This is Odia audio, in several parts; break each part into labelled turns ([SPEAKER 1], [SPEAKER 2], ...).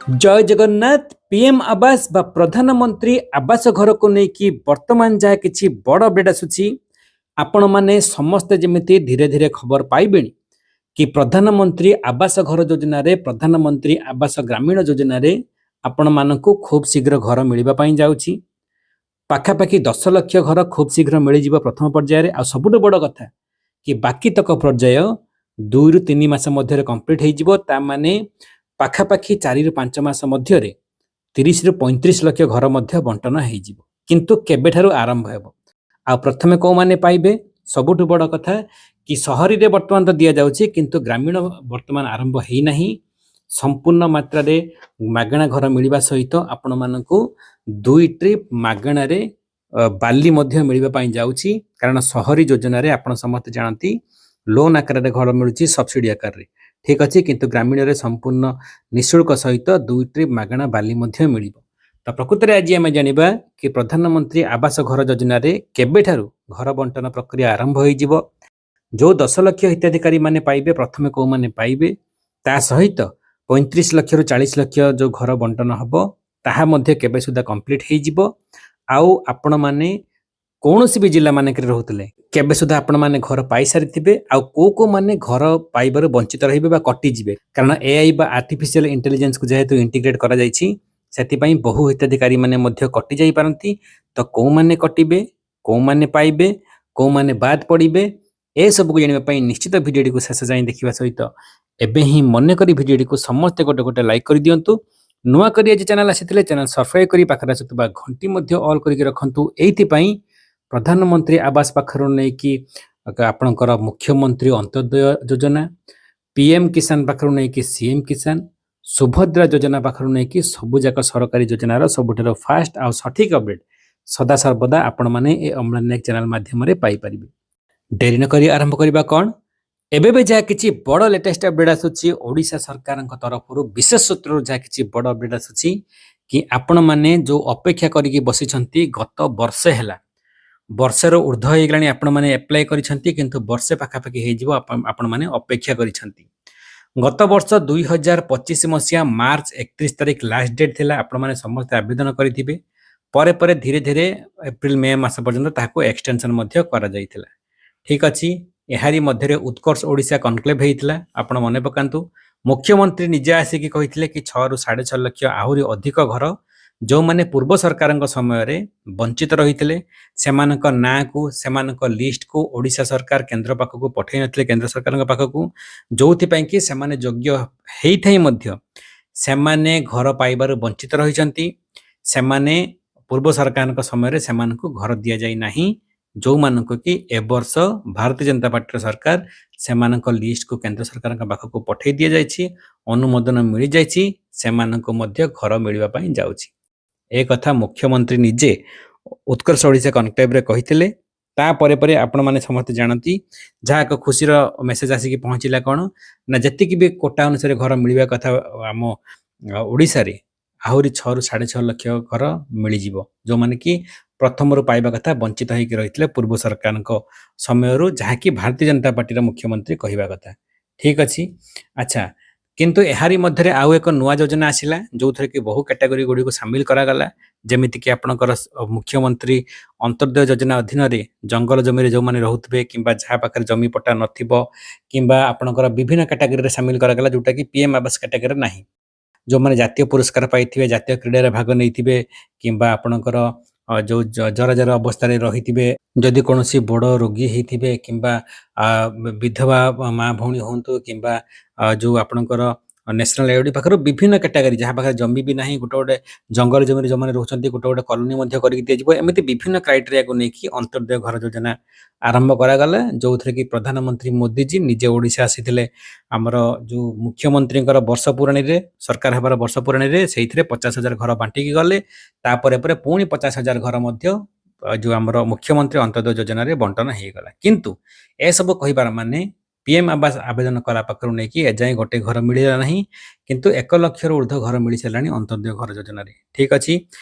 [SPEAKER 1] जय जगन्नाथ। पीएम आवास बा प्रधानमंत्री आवास घर को लेकिन वर्तमान जहाँ किसी बड़ अपडेट आसूची आपण माने समस्ते जमिति धीरे धीरे खबर पाइबे कि प्रधानमंत्री आवास घर योजना रे प्रधानमंत्री आवास ग्रामीण योजना रे आपण मानकु खूब शीघ्र घर मिलवा पाई जाउची। पाखापाखि 10 लाख घर खूब शीघ्र मिल जिवो प्रथम पर्याय रे। आ सबुठु बड़ कथा कि बाकी तक पर्याय 2 रु 3 मास मध्य कंप्लीट हो जिवो। ता माने पाखापाखि 4 रु 5 मास मध्य 30 रु 35 लाख घर मध्य बंटन हो जिवो। किंतु केबेठारु आरंभ हेबो आ प्रथमे को माने पाइबे सबुठु बड़ कथा कि सहरी रे वर्तमान तो दिया जाउची किंतु ग्रामीण वर्तमान आरंभ हेई नाही। संपूर्ण मात्रा रे मागणा घर मिलवा सहित आपण मानकु 2 ट्रिप मागणा रे बाली मध्य मिलवा पाई जाउची। कारण सहरी योजना रे आपण समस्त जानती लोन आकार रे घर मिलुची सब्सिडी आकार रे, ठीक अछि। किंतु ग्रामीण रे संपूर्ण निशुल्क सहित 2 ट्रिप मागणा बाली मध्य मिलिबो। तो प्रकृति रे आज आमे जानिबा कि प्रधानमंत्री आवास घर योजना रे केबेठारु घर बंटन प्रक्रिया आरंभ होई जिवो। जो 10 लाख हिताधिकारी माने पाइबे प्रथमे को माने पाइबे ता सहित 35 लाख रु 40 लाख जो घर बंटन हबो ताहा मध्य केबे सुधा कंप्लीट हेई जिवो। आउ आपण माने कोनोसी भी जिल्ला माने करे रहउतले केबे सुधा आपण माने घर पाई सारिथिबे। आउ को माने घर पाइबार वंचित रहिबे बा कटि जिवे। कारण एआई बा आर्टिफिशियल इंटेलिजेंस को जेहेतु इंटीग्रेट करा जायछि सेति पई बहु हिताधिकारी माने मध्य कटि जाई पारंती। तो को माने कटिबे, को माने पाइबे, को माने बाद पड़िबे, ए सब को जानिबा पई निश्चित वीडियो को शेष जाई देखिबा सहित एबे ही मने करी वीडियो को समस्त गोटे गोटे लाइक कर दियंतु। नुआ करी आज चैनल आसीथिले चैनल सब्सक्राइब करी पाखरा सतबा घंटी मध्य ऑल करी रखंतु। एथि पई प्रधानमंत्री आवास पाखरु नै कि आपणकर मुख्यमंत्री अंत्योदय योजना, पीएम किसान पाखरु नै कि सीएम किसान, सुभद्रा योजना पाखरु नै कि सबु जाक सरकारी योजना रो सबुठरो फास्ट आ सठिक अपडेट सदा सर्वदा आपण माने ए अमलानेक चैनल माध्यम रे पाई परिबे। डेरी न करी आरंभ करिबा कोन एबे बे जा किछि बड़ लेटेस्ट अपडेट आसुछि ओडिशा सरकार तरफ विशेष सूत्र जा किछि बड़ अपडेट आसुछि कि आपण माने जो अपेक्षा करिकि बसी छंती गत वर्षे हैला वर्षर ऊर्ध हो गलानी आपण माने अप्लाई करिसंती किंतु वर्षे पाखापाखि हे जिवो आपण माने अपेक्षा करिसंती। गत वर्ष 2025 मसिया मार्च 31 तारिख लास्ट डेट थिला। आपण माने समस्त आवेदन करिथिबे परे परे धीरे धीरे एप्रिल मे मास पर्यंत ताको एक्सटेंशन मध्य करा जाइथिला, ठीक अछि। एहारी मध्य उत्कर्ष ओडिशा कनक्लेव हेइथिला। आपण मने पकांतु मुख्यमंत्री निजे आसी कि कहिथिले कि 6 रु 6.5 लाख आहुरी अधिक घर जो माने पूर्व सरकार समय रे वंचित रहिथिले सेमानक ना को सेमानक लिस्ट को ओडिशा सरकार केंद्र पाखकु पठै नथिले केंद्र सरकार पाखकु जोथि पई कि सेमाने योग्य हेइथै मध्य सेमाने घर पाइबार वंचित रहिचंती। सेमाने पूर्व सरकार समय रे सेमानकु घर दिया जाई नाही। जो मानक कि ए वर्ष भारतीय जनता पार्टी सरकार सेमानक लिस्ट को केंद्र सरकार पाखकु पठै दिया जायछि, अनुमोदन मिल जायछि, सेमानक मध्य घर मिलवा पई जाउछि। ए कथा मुख्यमंत्री निजे उत्कर्ष ओडिशा कनक्लेव रे कहिथिले। ता परे परे आपण माने समस्त जानती जहा एक खुशीर मेसेज आसी कि पहुंचिला कोन ना जति कि भी कोटा अनुसार घर मिलवा कथा आम ओडिशा रे आहुरी 6 रु 6.5 लाख घर मिल जिवो। जो माने कि प्रथम रु पाइबा कथा वंचित होई रहिथिले पूर्व सरकार समय रु जहा कि भारतीय जनता पार्टी रा मुख्यमंत्री कहिबा कथा, ठीक अछि। अच्छा, किंतु एहारी मध्य आउ एक नुआ योजना आसिला जो थरे कि बहु कैटेगरी गुडी को शामिल करा गला। जेमिति कि आपनकर मुख्यमंत्री अंत्योदय योजना अधीन रे जंगल जमी रे जो माने रहउतबे किंबा जहा पाखर जमी पट्टा नथिबो किंबा आपनकर विभिन्न कैटेगरी रे शामिल करा गला जोटा कि पीएम आवास कैटेगरी नाही। जो माने जातीय पुरस्कार पाइथिबे, जातीय क्रीडा रे भाग नैथिबे किंबा आपनकर जो जरा जरा अवस्था रे रहिथिबे, जदि कोनोसी बड़ रोगी हेथिबे किंबा विधवा माँ भौणी होंतु किंबा जो आपनकर नेशनल आईडी पाखर विभिन्न कैटेगरी जहाँ पाखर जमी भी नाही गोटे गोटे जंगल जमी जो माने रहउछंती गोटे गोटे कॉलोनी मध्य करिक दिया जिवो। एमिति विभिन्न क्राइटेरिया को नेकी अंत्योदय घर योजना आरंभ करा गला जो थरे कि प्रधानमंत्री मोदी जी निजे ओडिशा आसीथिले। हमर जो मुख्यमंत्री वर्ष पुराणी रे सरकार हेबार वर्ष पुराणी रे सेइथिरे 50,000 घर बांटिकी गले। ता परे परे पुणी 50,000 घर मध्य जो हमर मुख्यमंत्री अंत्योदय योजना रे बंटन हे गला। किंतु ए सब कहिबार माने पीएम आवास आवेदन कला पाखरु नै कि एजाय गोटे घर मिलिला नाही किंतु 1 लाख रु ऊर्ध्व घर मिली सलानी अंत्योदय घर योजना रे, ठीक अछि।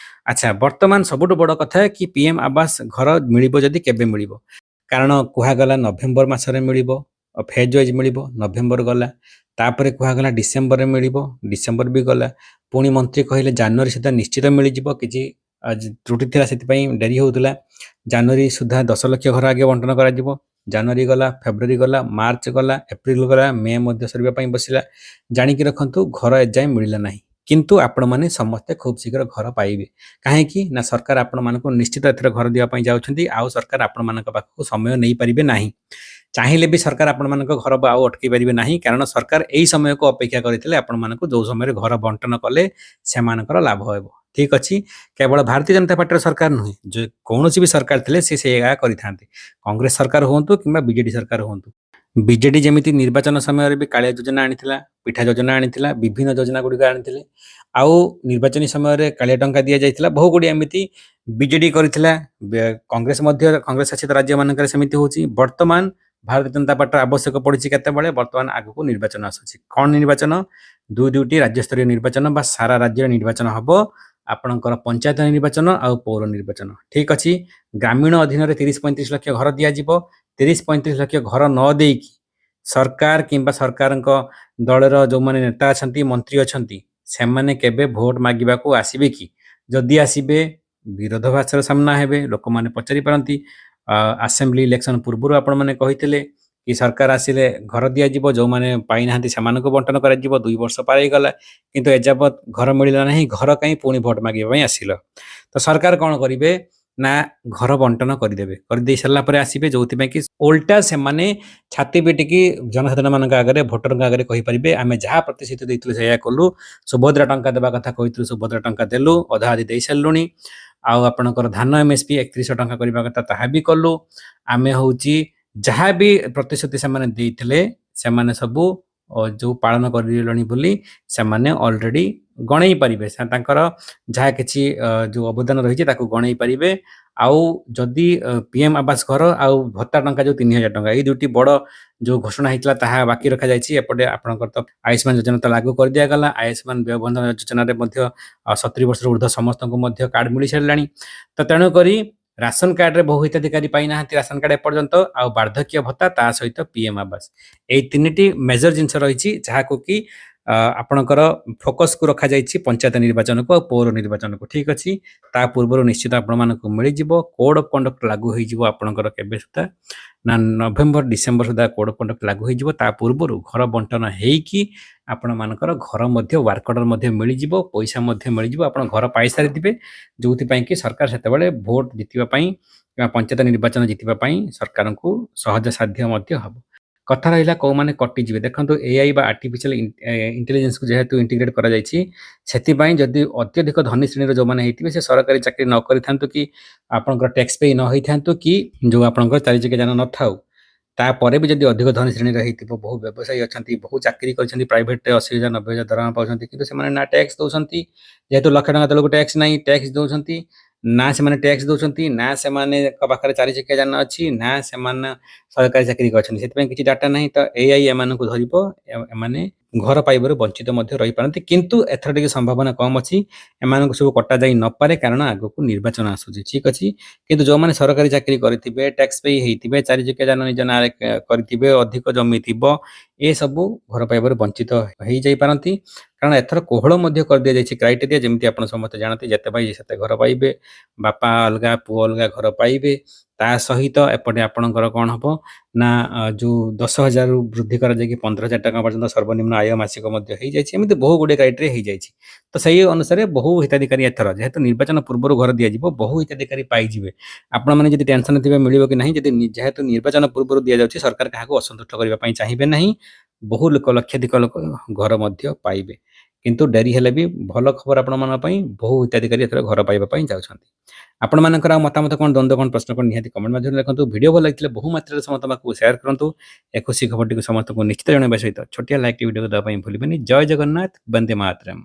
[SPEAKER 1] अच्छा, वर्तमान सबुठ बड़ कथा कि पीएम आवास घर मिलिबो जदि केबे मिलिबो कारण कुहा गला नवेम्बर मास रे मिलिबो, ଫେଜ୍ ୱାଇଜ୍ ମିଳିବ। ନଭେମ୍ବର ଗଲା, ତାପରେ କୁହାଗଲା ଡିସେମ୍ବରରେ ମିଳିବ, ଡିସେମ୍ବର ବି ଗଲା। ପୁଣି ମନ୍ତ୍ରୀ କହିଲେ ଜାନୁଆରୀ ସୁଦ୍ଧା ନିଶ୍ଚିତ ମିଳିଯିବ, କିଛି ତ୍ରୁଟି ଥିଲା ସେଥିପାଇଁ ଡେରି ହେଉଥିଲା। ଜାନୁଆରୀ ସୁଦ୍ଧା 10 ଲକ୍ଷ ଘର ଆଗେ ବଣ୍ଟନ କରାଯିବ। ଜାନୁଆରୀ ଗଲା, ଫେବୃଆରୀ ଗଲା, ମାର୍ଚ୍ଚ ଗଲା, ଏପ୍ରିଲ ଗଲା, ମେ ମଧ୍ୟ ସରିବା ପାଇଁ ବସିଲା। ଜାଣିକି ରଖନ୍ତୁ ଘର ଏଯାଏଁ ମିଳିଲା ନାହିଁ। କିନ୍ତୁ ଆପଣମାନେ ସମସ୍ତେ ଖୁବ୍ ଶୀଘ୍ର ଘର ପାଇବେ। କାହିଁକି ନା ସରକାର ଆପଣମାନଙ୍କୁ ନିଶ୍ଚିତ ଏଥର ଘର ଦେବା ପାଇଁ ଯାଉଛନ୍ତି। ଆଉ ସରକାର ଆପଣମାନଙ୍କ ପାଖକୁ ସମୟ ନେଇପାରିବେ ନାହିଁ। ଚାହିଁଲେ ବି ସରକାର ଆପଣମାନଙ୍କ ଘର ଆଉ ଅଟକେଇ ପାରିବେ ନାହିଁ, କାରଣ ସରକାର ଏଇ ସମୟକୁ ଅପେକ୍ଷା କରିଥିଲେ ଆପଣମାନଙ୍କୁ ଯେଉଁ ସମୟରେ ଘର ବଣ୍ଟନ କଲେ ସେମାନଙ୍କର ଲାଭ ହେବ। ଠିକ୍ ଅଛି, କେବଳ ଭାରତୀୟ ଜନତା ପାର୍ଟିର ସରକାର ନୁହେଁ, ଯେ କୌଣସି ବି ସରକାର ଥିଲେ ସେ ସେଇଆ କରିଥାନ୍ତି। କଂଗ୍ରେସ ସରକାର ହୁଅନ୍ତୁ କିମ୍ବା ବିଜେଡି ସରକାର ହୁଅନ୍ତୁ। ବିଜେଡି ଯେମିତି ନିର୍ବାଚନ ସମୟରେ ବି କାଳିଆ ଯୋଜନା ଆଣିଥିଲା, ପିଠା ଯୋଜନା ଆଣିଥିଲା, ବିଭିନ୍ନ ଯୋଜନା ଗୁଡ଼ିକ ଆଣିଥିଲେ। ଆଉ ନିର୍ବାଚନୀ ସମୟରେ କାଳିଆ ଟଙ୍କା ଦିଆଯାଇଥିଲା। ବହୁ ଗୁଡ଼ିଏ ଏମିତି ବିଜେଡି କରିଥିଲା। କଂଗ୍ରେସ ମଧ୍ୟ, କଂଗ୍ରେସ ଶାସିତ ରାଜ୍ୟମାନଙ୍କରେ ସେମିତି ହେଉଛି। ବର୍ତ୍ତମାନ ଭାରତୀୟ ଜନତା ପାର୍ଟିର ଆବଶ୍ୟକ ପଡ଼ିଛି କେତେବେଳେ? ବର୍ତ୍ତମାନ ଆଗକୁ ନିର୍ବାଚନ ଆସୁଛି। କ'ଣ ନିର୍ବାଚନ? ଦୁଇଟି ରାଜ୍ୟସ୍ତରୀୟ ନିର୍ବାଚନ ବା ସାରା ରାଜ୍ୟରେ ନିର୍ବାଚନ ହେବ। ଆପଣଙ୍କର ପଞ୍ଚାୟତ ନିର୍ବାଚନ ଆଉ ପୌର ନିର୍ବାଚନ। ଠିକ୍ ଅଛି, ଗ୍ରାମୀଣ ଅଧୀନରେ 30-35 ଲକ୍ଷ ଘର ଦିଆଯିବ। 30-35 ଲକ୍ଷ ଘର ନ ଦେଇକି ସରକାର କିମ୍ବା ସରକାରଙ୍କ ଦଳର ଯେଉଁମାନେ ନେତା ଅଛନ୍ତି, ମନ୍ତ୍ରୀ ଅଛନ୍ତି, ସେମାନେ କେବେ ଭୋଟ ମାଗିବାକୁ ଆସିବେ କି? ଯଦି ଆସିବେ ବିରୋଧ ଭାଷାର ସାମ୍ନା ହେବେ। ଲୋକମାନେ ପଚାରି ପାରନ୍ତି, ଆସେମ୍ବଲି ଇଲେକ୍ସନ ପୂର୍ବରୁ ଆପଣମାନେ କହିଥିଲେ କି ସରକାର ଆସିଲେ ଘର ଦିଆଯିବ, ଯେଉଁମାନେ ପାଇନାହାନ୍ତି ସେମାନଙ୍କୁ ବଣ୍ଟନ କରାଯିବ। 2 ବର୍ଷ ପାର ହେଇଗଲା କିନ୍ତୁ ଏଯାବତ୍ ଘର ମିଳିଲା ନାହିଁ। ଘର କାହିଁ? ପୁଣି ଭୋଟ ମାଗିବା ପାଇଁ ଆସିଲ। ତ ସରକାର କ'ଣ କରିବେ ନା ଘର ବଣ୍ଟନ କରିଦେବେ। କରିଦେଇ ସାରିଲା ପରେ ଆସିବେ, ଯେଉଁଥିପାଇଁ କି ଓଲଟା ସେମାନେ ଛାତି ପିଟିକି ଜନସାଧାରଣମାନଙ୍କ ଆଗରେ, ଭୋଟରଙ୍କ ଆଗରେ କହିପାରିବେ ଆମେ ଯାହା ପ୍ରତିଶ୍ରୁତି ଦେଇଥିଲୁ ସେଇଆ କଲୁ। ସୁଭଦ୍ରା ଟଙ୍କା ଦେବା କଥା କହିଥିଲୁ, ସୁଭଦ୍ରା ଟଙ୍କା ଦେଲୁ, ଅଧା ଅଧି ଦେଇସାରିଲୁଣି। ଆଉ ଆପଣଙ୍କର ଧାନ MSP 3100 ଟଙ୍କା କରିବା କଥା ତାହା ବି କଲୁ। ଆମେ ହେଉଛି ଯାହା ବି ପ୍ରତିଶ୍ରୁତି ସେମାନେ ଦେଇଥିଲେ ସେମାନେ ସବୁ ଯେଉଁ ପାଳନ କରିଲେଣି ବୋଲି ସେମାନେ ଅଲରେଡ଼ି ଗଣେଇ ପାରିବେ। ତାଙ୍କର ଯାହା କିଛି ଯେଉଁ ଅବଦାନ ରହିଛି ତାକୁ ଗଣେଇ ପାରିବେ। ଆଉ ଯଦି PM ଆବାସ ଘର ଆଉ ଭତ୍ତା ଟଙ୍କା ଯେଉଁ 3000 ଟଙ୍କା, ଏଇ ଦୁଇଟି ବଡ଼ ଯେଉଁ ଘୋଷଣା ହେଇଥିଲା ତାହା ବାକି ରଖାଯାଇଛି। ଏପଟେ ଆପଣଙ୍କର ତ ଆୟୁଷ୍ମାନ ଯୋଜନା ତ ଲାଗୁ କରିଦିଆଗଲା। ଆୟୁଷ୍ମାନ ବ୍ୟୟବନ୍ଧନ ଯୋଜନାରେ ମଧ୍ୟ 70 ବର୍ଷରୁ ଉର୍ଦ୍ଧ୍ୱ ସମସ୍ତଙ୍କୁ ମଧ୍ୟ କାର୍ଡ଼ ମିଳିସାରିଲାଣି। ତ ତେଣୁକରି ରାସନ କାର୍ଡ଼ରେ ବହୁ ହିତାଧିକାରୀ ପାଇନାହାନ୍ତି ରାସନ କାର୍ଡ଼ ଏପର୍ଯ୍ୟନ୍ତ। ଆଉ ବାର୍ଦ୍ଧକ୍ୟ ଭତ୍ତା, ତା ସହିତ PM ଆବାସ, ଏଇ 3ଟି ମେଜର ଜିନିଷ ରହିଛି ଯାହାକୁ କି ଆପଣଙ୍କର ଫୋକସ୍କୁ ରଖାଯାଇଛି ପଞ୍ଚାୟତ ନିର୍ବାଚନକୁ ଆଉ ପୌର ନିର୍ବାଚନକୁ। ଠିକ୍ ଅଛି, ତା ପୂର୍ବରୁ ନିଶ୍ଚିତ ଆପଣମାନଙ୍କୁ ମିଳିଯିବ। କୋଡ୍ ଅଫ୍ କଣ୍ଡକ୍ଟ ଲାଗୁ ହୋଇଯିବ ଆପଣଙ୍କର କେବେ ସୁଦ୍ଧା ନା ନଭେମ୍ବର ଡିସେମ୍ବର ସୁଦ୍ଧା କୋଡ୍ ଅଫ୍ କଣ୍ଡକ୍ଟ ଲାଗୁ ହୋଇଯିବ। ତା ପୂର୍ବରୁ ଘର ବଣ୍ଟନ ହେଇକି ଆପଣମାନଙ୍କର ଘର ମଧ୍ୟ ୱାର୍କ ଅର୍ଡର ମଧ୍ୟ ମିଳିଯିବ, ପଇସା ମଧ୍ୟ ମିଳିଯିବ। ଆପଣ ଘର ପାଇସାରିଥିବେ, ଯେଉଁଥିପାଇଁ କି ସରକାର ସେତେବେଳେ ଭୋଟ ଜିତିବା ପାଇଁ କିମ୍ବା ପଞ୍ଚାୟତ ନିର୍ବାଚନ ଜିତିବା ପାଇଁ ସରକାରଙ୍କୁ ସହଜ ସାଧ୍ୟ ମଧ୍ୟ ହେବ। କଥା ରହିଲା କେଉଁମାନେ କଟିଯିବେ। ଦେଖନ୍ତୁ AI ବା ଆର୍ଟିଫିସିଆଲ ଇଣ୍ଟେଲିଜେନ୍ସକୁ ଯେହେତୁ ଇଣ୍ଟିଗ୍ରେଟ୍ କରାଯାଇଛି, ସେଥିପାଇଁ ଯଦି ଅତ୍ୟଧିକ ଧନୀ ଶ୍ରେଣୀର ଯେଉଁମାନେ ହେଇଥିବେ ସେ ସରକାରୀ ଚାକିରି ନ କରିଥାନ୍ତୁ କି ଆପଣଙ୍କର ଟ୍ୟାକ୍ସ ପେ ନ ହେଇଥାନ୍ତୁ କି ଯେଉଁ ଆପଣଙ୍କର 4 ଚକିଆ ଯାନ ନଥାଉ, ତାପରେ ବି ଯଦି ଅଧିକ ଧନୀ ଶ୍ରେଣୀର ହେଇଥିବ, ବହୁ ବ୍ୟବସାୟୀ ଅଛନ୍ତି, ବହୁ ଚାକିରି କରିଛନ୍ତି, ପ୍ରାଇଭେଟରେ 80,000 90,000 ଦରମା ପାଉଛନ୍ତି, କିନ୍ତୁ ସେମାନେ ନା ଟ୍ୟାକ୍ସ ଦେଉଛନ୍ତି, ଯେହେତୁ ଲକ୍ଷ ଟଙ୍କା ତଳକୁ ଟ୍ୟାକ୍ସ ନାହିଁ, ଟ୍ୟାକ୍ସ ଦେଉଛନ୍ତି ନା ସେମାନେ ଟ୍ୟାକ୍ସ ଦେଉଛନ୍ତି, ନା ସେମାନଙ୍କ ପାଖରେ 4 ଚକିଆ ଯାନ ଅଛି, ନା ସେମାନେ ସରକାରୀ ଚାକିରି କରିଛନ୍ତି। ସେଥିପାଇଁ କିଛି ଡାଟା ନାହିଁ। ତ AI ଏମାନଙ୍କୁ ଧରିବ, ଏମାନେ ଘର ପାଇବାରୁ ବଞ୍ଚିତ ମଧ୍ୟ ରହିପାରନ୍ତି। କିନ୍ତୁ ଏଥର ଟିକେ ସମ୍ଭାବନା କମ୍ ଅଛି, ଏମାନଙ୍କୁ ସବୁ କଟାଯାଇ ନପାରେ କାରଣ ଆଗକୁ ନିର୍ବାଚନ ଆସୁଛି। ଠିକ୍ ଅଛି, କିନ୍ତୁ ଯେଉଁମାନେ ସରକାରୀ ଚାକିରି କରିଥିବେ, ଟ୍ୟାକ୍ସ ପେ ହେଇଥିବେ, 4 ଚକିଆ ଯାନ ନିଜ ନାଁରେ କରିଥିବେ, ଅଧିକ ଜମି ଥିବ, ଏସବୁ ଘର ପାଇବାରୁ ବଞ୍ଚିତ ହେଇଯାଇପାରନ୍ତି। କାରଣ ଏଥର କୋହଳ ମଧ୍ୟ କରିଦିଆଯାଇଛି କ୍ରାଇଟେରିଆ, ଯେମିତି ଆପଣ ସମସ୍ତେ ଜାଣନ୍ତି ଯେତେ ପାଇବେ ସେତେ ଘର ପାଇବେ, ବାପା ଅଲଗା ପୁଅ ଅଲଗା ଘର ପାଇବେ। ତା ସହିତ ଏପଟେ ଆପଣଙ୍କର କ'ଣ ହେବ ନା ଯେଉଁ 10,000ରୁ ବୃଦ୍ଧି କରାଯାଇକି 15,000 ଟଙ୍କା ପର୍ଯ୍ୟନ୍ତ ସର୍ବନିମ୍ନ ଆୟ ମାସିକ ମଧ୍ୟ ହେଇଯାଇଛି। ଏମିତି ବହୁ ଗୁଡ଼ିଏ କ୍ରାଇଟେରିଆ ହେଇଯାଇଛି। ତ ସେଇ ଅନୁସାରେ ବହୁ ହିତାଧିକାରୀ ଏଥର ଯେହେତୁ ନିର୍ବାଚନ ପୂର୍ବରୁ ଘର ଦିଆଯିବ, ବହୁ ହିତାଧିକାରୀ ପାଇଯିବେ। ଆପଣମାନେ ଯଦି ଟେନସନ୍ ଥିବେ ମିଳିବ କି ନାହିଁ, ଯଦି ଯେହେତୁ ନିର୍ବାଚନ ପୂର୍ବରୁ ଦିଆଯାଉଛି ସରକାର କାହାକୁ ଅସନ୍ତୁଷ୍ଟ କରିବା ପାଇଁ ଚାହିଁବେ ନାହିଁ। ବହୁ ଲୋକ, ଲକ୍ଷାଧିକ ଲୋକ ଘର ମଧ୍ୟ ପାଇବେ। କିନ୍ତୁ ଡେରି ହେଲେ ବି ଭଲ ଖବର ଆପଣମାନଙ୍କ ପାଇଁ, ବହୁ ହିତାଧିକାରୀ ଏଥର ଘର ପାଇବା ପାଇଁ ଯାଉଛନ୍ତି। ଆପଣମାନଙ୍କର ଆଉ ମତାମତ କ'ଣ, ଦ୍ୱନ୍ଦ୍ୱ କ'ଣ, ପ୍ରଶ୍ନ କ'ଣ, ନିହାତି କମେଣ୍ଟ ମାଧ୍ୟମରେ ଲେଖନ୍ତୁ। ଭିଡ଼ିଓ ଭଲ ଲାଗିଥିଲେ ବହୁ ମାତ୍ରାରେ ସମସ୍ତଙ୍କ ପାଖକୁ ସେୟାର କରନ୍ତୁ। ଏ ଖୁସି ଖବରଟିକୁ ସମସ୍ତଙ୍କୁ ନିଶ୍ଚିତ ଜଣାଇବା ସହିତ ଛୋଟିଆ ଲାଇକ୍ ଭିଡ଼ିଓ ଦେବା ପାଇଁ ଭୁଲିବେନି। ଜୟ ଜଗନ୍ନାଥ, ବନ୍ଦେ ମାତରମ୍।